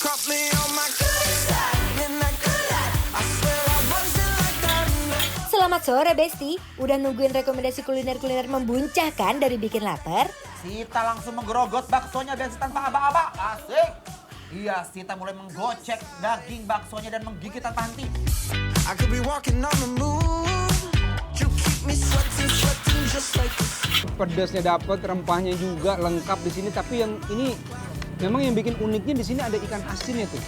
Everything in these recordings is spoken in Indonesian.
caught me on my good side, and I could lie. I swear I wasn't like that. Selamat sore Besti, udah nungguin rekomendasi kuliner-kuliner membuncahkan dari bikin lapar? Sita langsung menggerogot baksonya dan tanpa aba-aba. Asik. Iya, Sita mulai menggocek daging baksonya dan menggigit tanpa henti. I could be walking on the moon. You keep me sweating, sweating just like this. Pedasnya dapat, rempahnya juga lengkap di sini. Tapi yang ini memang yang bikin uniknya di sini ada ikan asinnya tuh.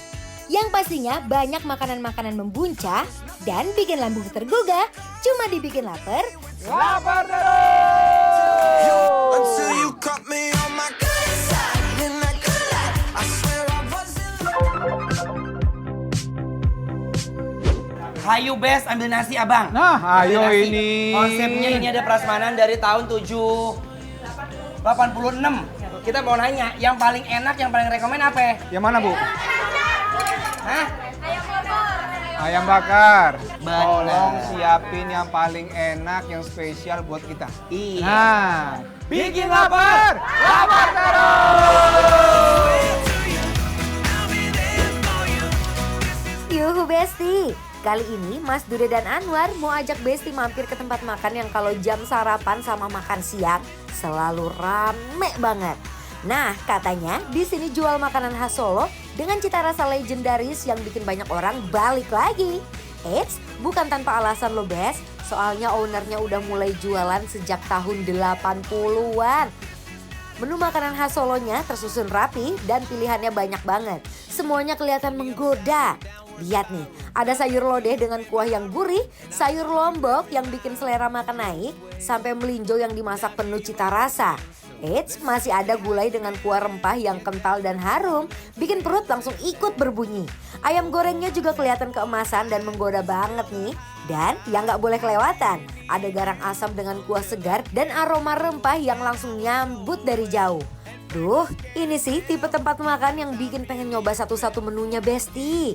Yang pastinya banyak makanan-makanan membuncah dan bikin lambung tergugah. Cuma dibikin lapar. Lapar terus! Until you caught me on my good side, and I could lie. I swear I wasn't like. Hayu Bes, ambil nasi abang. Nah, Ambil ayo nasi. ini. Konsepnya ini ada prasmanan dari tahun 86. Kita mau nanya, yang paling enak, yang paling rekomen apa? Yang mana, Bu? Hah? Ayam bakar. Benar. Tolong siapin yang paling enak, yang spesial buat kita. Iya. Nah, bikin lapar! Lapar terus! Yuhu Besti, kali ini Mas Dude dan Anwar mau ajak Besti mampir ke tempat makan yang kalau jam sarapan sama makan siang selalu rame banget. Nah, katanya di sini jual makanan khas Solo dengan cita rasa legendaris yang bikin banyak orang balik lagi. Eits, bukan tanpa alasan loh Bes, soalnya ownernya udah mulai jualan sejak tahun 80-an. Menu makanan khas Solonya tersusun rapi dan pilihannya banyak banget. Semuanya kelihatan menggoda. Lihat nih, ada sayur lodeh dengan kuah yang gurih, sayur lombok yang bikin selera makan naik, sampai melinjo yang dimasak penuh cita rasa. Eits, masih ada gulai dengan kuah rempah yang kental dan harum, bikin perut langsung ikut berbunyi. Ayam gorengnya juga kelihatan keemasan dan menggoda banget nih. Dan yang gak boleh kelewatan, ada garang asam dengan kuah segar dan aroma rempah yang langsung nyambut dari jauh. Duh, ini sih tipe tempat makan yang bikin pengen nyoba satu-satu menunya Besti.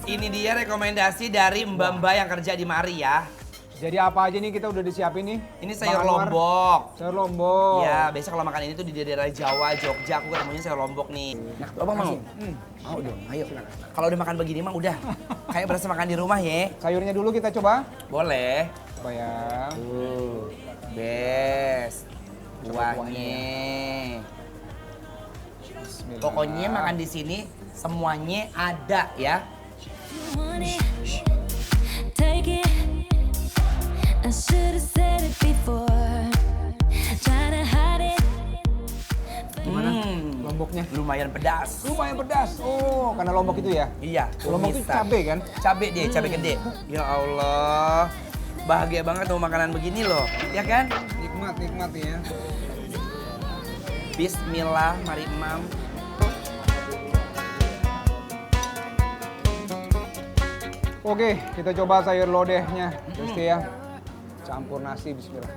Ini dia rekomendasi dari mbak-mbak yang kerja di mari ya. Jadi apa aja nih kita udah disiapin nih? Ini sayur Bang Anwar. lombok. Sayur lombok. Ya, biasa kalau makan ini tuh di daerah Jawa, Jogja, aku ketemunya sayur lombok nih. Nah, abang mau? Mau dong, ayo. Kalau udah makan begini mah udah kayak berasa makan di rumah ya. Sayurnya dulu kita coba. Boleh. Coba ya. Bes. Kuahnya. Bismillah. Pokoknya makan di sini semuanya ada ya. Take it. I should have said it before. Trying to hide it. Gimana? Lomboknya? Lumayan pedas. Lumayan pedas. Oh, karena lombok itu ya? Iya, Lombok itu tumisan. cabe kan? Cabe deh, cabe gede. Ya Allah. Bahagia banget mau makanan begini loh. Ya kan? Nikmat, nikmat ya. Bismillah, mari Imam. Oke, kita coba sayur lodehnya. Pasti ya. Campur nasi, bismillah.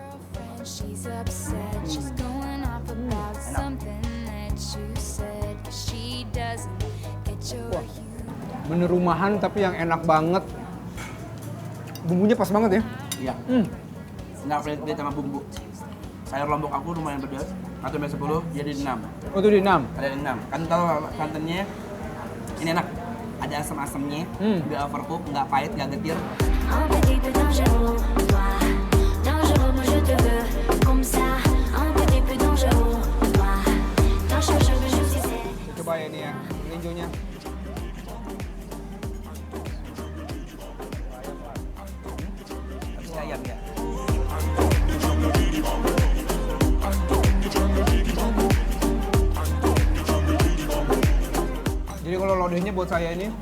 She's upset. She's going off about something that you said. She doesn't get your Menu rumahan tapi yang enak banget. Bumbunya pas banget ya. Iya. Nggak pelit-pelit sama bumbu. Sayur lombok aku lumayan pedas. Atau 10 jadi 6. Oh, itu di 6. Ada 6. Kan tahu santannya ini enak. Ada asam-asamnya, nggak overcook, nggak pahit, nggak getir. un petit peu dangereux. Toi, dangereux, moi je te veux comme ça. Un petit peu dangereux. Toi, dangereux, je sais. Coba ya ini ya, melinjonya. Habis ayam ya. Jadi kalau lodehnya buat saya ini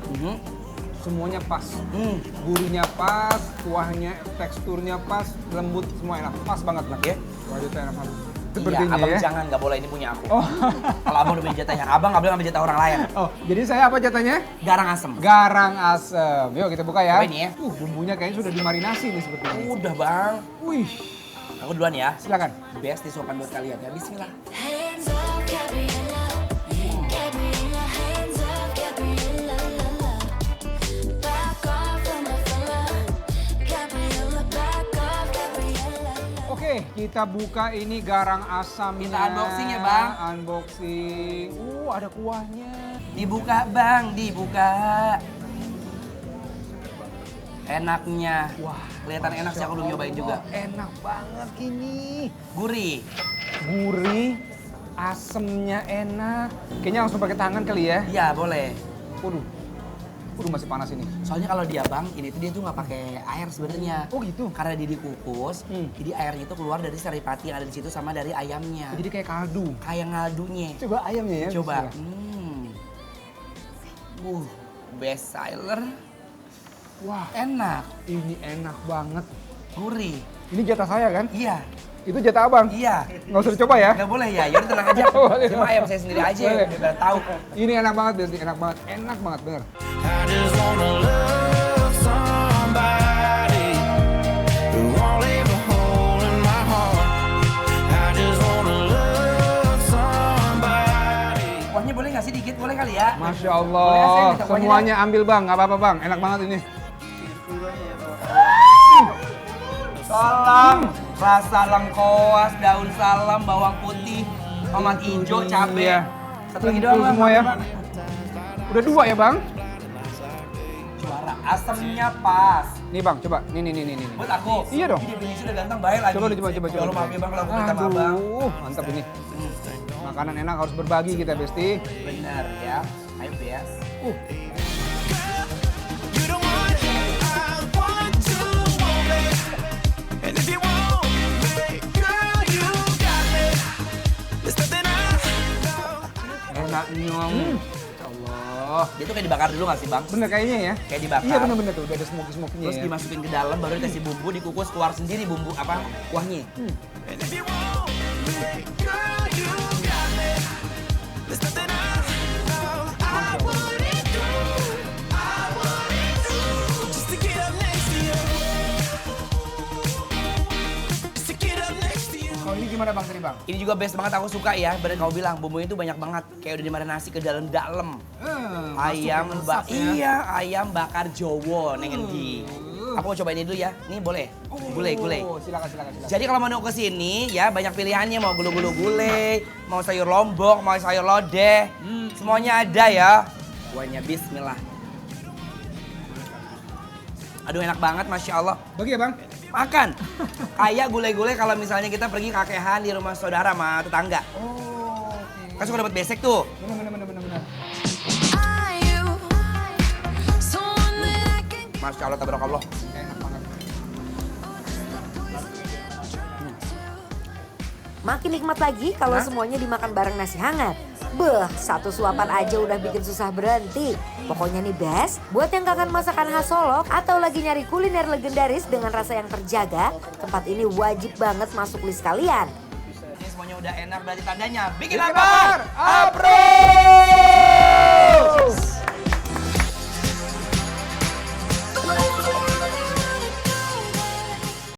semuanya pas. Gurihnya pas, kuahnya, teksturnya pas, lembut, semua enak. Pas banget lah ya. Waduh, enak banget. Iya, Sepertinya abang ya. jangan, nggak boleh, ini punya aku. Oh. Kalau abang udah punya jatahnya, abang nggak boleh ambil jatah orang lain. Oh, jadi saya apa jatahnya? Garang asem. Garang asem. Yuk kita buka ya. Coba ini ya. Bumbunya kayaknya sudah dimarinasi nih sepertinya. Udah bang. Wih, Aku duluan ya. silakan. Best disuapkan buat kalian ya. Bismillah. Hands up, Gabriella. Gabriella, hands up, Gabriella. La, la. Back off from the fella. Gabriella, back off, Gabriella. Oke, Kita buka ini garang asamnya. Kita unboxing ya, Bang. Unboxing. Ada kuahnya. Dibuka Bang, dibuka. Enaknya. Wah, Kelihatan enak sih, aku belum nyobain juga. Enak banget ini. Gurih. Gurih, asemnya enak. Kayaknya langsung pakai tangan kali ya. Iya, boleh. Waduh, masih panas ini. Soalnya kalau dia Bang, ini tuh dia tuh nggak pakai air sebenarnya. Oh gitu? Karena dia dikukus, jadi airnya itu keluar dari saripati yang ada di situ sama dari ayamnya. Jadi kayak kaldu. Kayak ngaldunya. Coba ayamnya ya. Coba. Bismillah. Best seller. Wah, Enak, ini enak banget. gurih. Ini jatah saya kan? Iya, Itu jatah abang? iya. Nggak usah dicoba ya? Nggak boleh ya, yaudah tenang aja. Boleh. Cuma ayam saya sendiri aja, Boleh. biar tahu. Ini enak banget, Besti. Enak banget. Enak banget, bener. I just wanna love somebody who won't leave a hole in my heart. I just wanna love somebody. Kuahnya boleh nggak sih dikit? Boleh kali ya? Masya Boleh, saya Allah. minta kuahnya Semuanya ambil bang, nggak apa-apa bang. Enak banget ini. Salam, rasa lengkoas, daun salam, bawang putih, tomat hijau, cabai. Iya. Satu lagi Kumpul doang Bang. semua ya. Udah 2 ya bang? Juara, asemnya pas. Nih bang, coba. Nih. Buat aku. Iya dong. Ini definisi udah ganteng, baik lagi. Coba lu coba. Ya Allah, maaf ya Bang, kalau aku minta maaf Bang. Aduh, mantap ini. Makanan enak harus berbagi kita, Besti. Bener ya. Ayo Bes. You don't want it, I want to want it. And if you want me, girl, you got me. There's nothing I know. Enak nyong. Allah. Dia tuh kayak dibakar dulu nggak sih Bang? Bener kayaknya ya? Kayak dibakar. Iya bener-bener tuh, udah ada smoky-smokinya Terus ya. dimasukin ke dalam, baru dikasih bumbu, dikukus, keluar sendiri bumbu apa? Kuahnya. And if you want me, girl, you got me. There's nothing I know I wouldn't do. I wouldn't do just to get up next to you. Just to get up next to you. Kalau ini gimana bang tadi bang? Ini juga best banget, aku suka ya. Bener kamu bilang, bumbunya itu banyak banget. Kayak udah dimarinasi ke dalam-dalam. Ayam ya? ayam bakar Jowo neng endi. Aku mau coba ini dulu ya. Nih boleh. Gulai. Oh, silakan. Jadi kalau mau ke sini ya banyak pilihannya, mau gulu-gulu gulai, mau sayur lombok, mau sayur lodeh. Semuanya ada ya. Kuahnya bismillah. Aduh enak banget Masya Allah. Bagi ya bang? Makan. Kayak gulai-gulai kalau misalnya kita pergi kakehan di rumah saudara sama tetangga. Oh, oke. Kan suka dapat besek tuh. Bener. Are you someone that I can Masya Allah, tabarakallah. Enak banget. Makin nikmat lagi kalau semuanya dimakan bareng nasi hangat. Beh, satu suapan aja udah bikin susah berhenti. Pokoknya nih best, buat yang kangen masakan khas Solo atau lagi nyari kuliner legendaris dengan rasa yang terjaga, tempat ini wajib banget masuk list kalian. Ini semuanya udah enak, berarti tandanya bikin Bikin lapar. lapar. Approve!